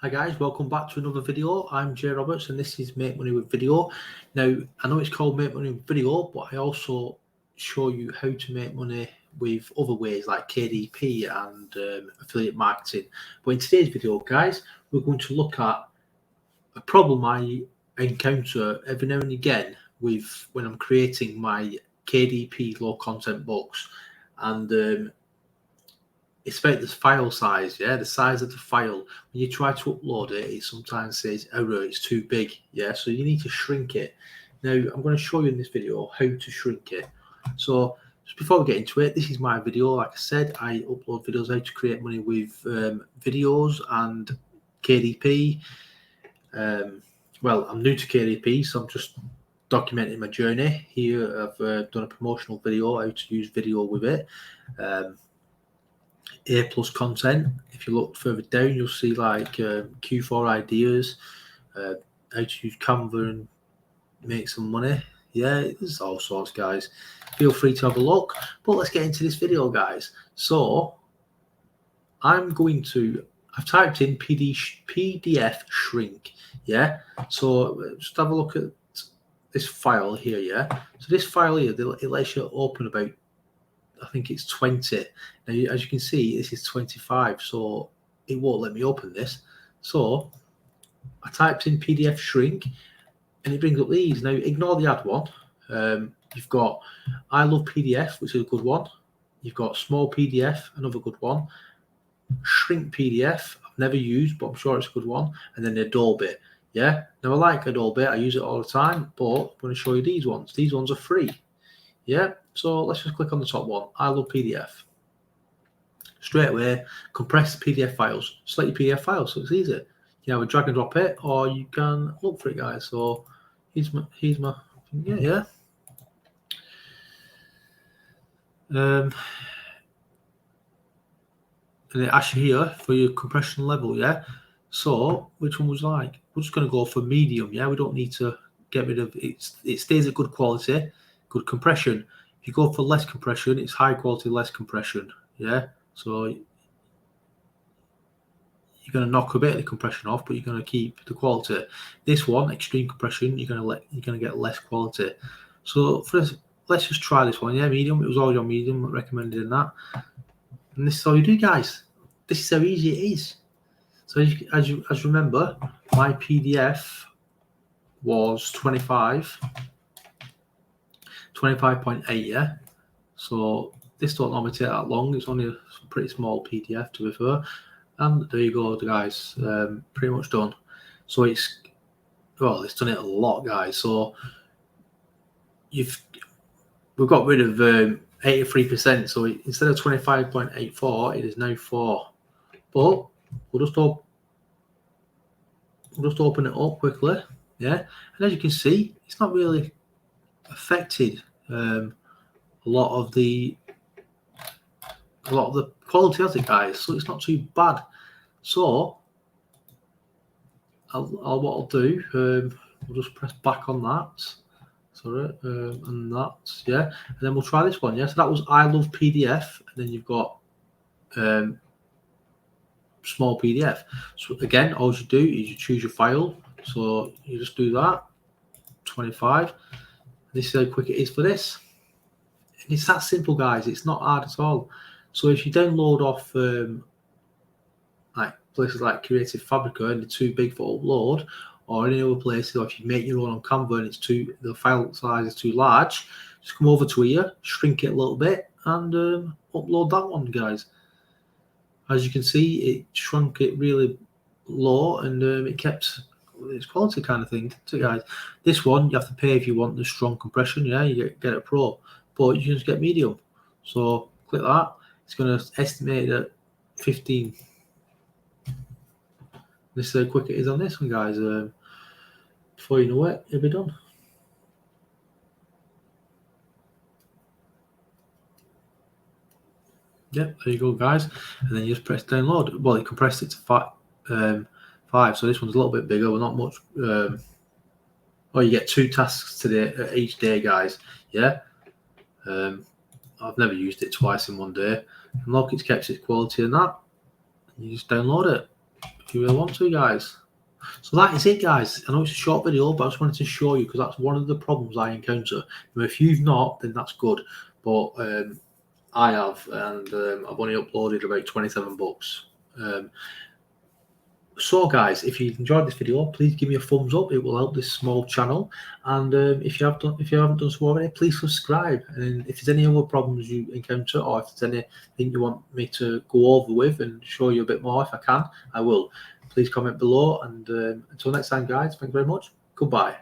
Hi guys, welcome back to another video. I'm Jay Roberts and this is Make Money with Video. Now, I know it's called Make Money with Video, but I also show you how to make money with other ways like KDP and affiliate marketing. But in today's video, guys, we're going to look at a problem I encounter every now and again with when I'm creating my KDP Low Content books. And it's about the file size, the size of the file. When you try to upload it, it sometimes says error, it's too big, so you need to shrink it. Now, I'm going to show you in this video how to shrink it. So, just before we get into it, this is my video. Like I said, I upload videos how to create money with videos and KDP. Well, I'm new to KDP, so I'm just documenting my journey. Here, I've done a promotional video, how to use video with it. A+ content. If you look further down, you'll see like Q4 ideas, how to use Canva and make some money. There's all sorts, guys. Feel free to have a look. But let's get into this video, guys. So I've typed in PDF shrink. So just have a look at this file here. So this file here, it lets you open about, I think it's 20. Now, as you can see, this is 25, so it won't let me open this. So I typed in PDF shrink, and it brings up these. Now, ignore the ad one. You've got I love PDF, which is a good one. You've got small PDF, another good one. Shrink PDF, I've never used, but I'm sure it's a good one. And then Adobe. Now, I like Adobe. I use it all the time, but I'm going to show you these ones. These ones are free. So let's just click on the top one. I love PDF. Straight away, compress PDF files. Select your PDF files, so it's easy. You can either drag and drop it, or you can look for it, guys. So here's my and it asks you here for your compression level. So which one was like? We're just going to go for medium. We don't need to get rid of it. It stays at good quality. Good compression. If you go for less compression, it's high quality, less compression. So you're going to knock a bit of the compression off, but you're going to keep the quality. This one, extreme compression, you're going to get less quality. So for this, let's just try this one. Medium. It was already on medium, recommended in that. And this is all you do, guys. This is how easy it is. So as you remember, my PDF was 25.8, so this don't normally take that long. It's only a pretty small PDF, to be fair. And there you go, guys. Pretty much done. So it's done it a lot, guys. So we've got rid of 83%. So instead of 25.84, it is now 4. But we'll just open it up quickly. And as you can see, it's not really affected a lot of the quality, has it, guys? So it's not too bad. So what I'll do, we'll just press back on that. Sorry, and that, and then we'll try this one. So that was I love PDF, and then you've got small PDF. So again, all you do is you choose your file. So you just do that, 25. This is how quick it is for this. And it's that simple, guys. It's not hard at all. So if you download off like places like Creative Fabrica and they're too big for upload, or any other places, or if you make your own on Canva and the file size is too large, just come over to here, shrink it a little bit, and upload that one, guys. As you can see, it shrunk it really low, and it kept its quality kind of thing. So, guys, this one you have to pay if you want the strong compression. You get a pro, but you can just get medium. So click that. It's going to estimate at 15. This is how quick it is on this one, guys. Before you know it, it'll be done. There you go, guys. And then you just press download. Well, it compressed it to 5. So this one's a little bit bigger, but not much. You get 2 tasks today each day, guys. I've never used it twice in one day. And look, it's kept its quality and that. You just download it. if you really want to, guys. So that is it, guys. I know it's a short video, but I just wanted to show you because that's one of the problems I encounter. If you've not, then that's good. But I have, and I've only uploaded about 27 books. So guys, if you've enjoyed this video, please give me a thumbs up. It will help this small channel. And if you haven't done so already, please subscribe. And if there's any other problems you encounter, or if there's anything you want me to go over with and show you a bit more, if I can, I will. Please comment below. And until next time, guys, thank you very much. Goodbye.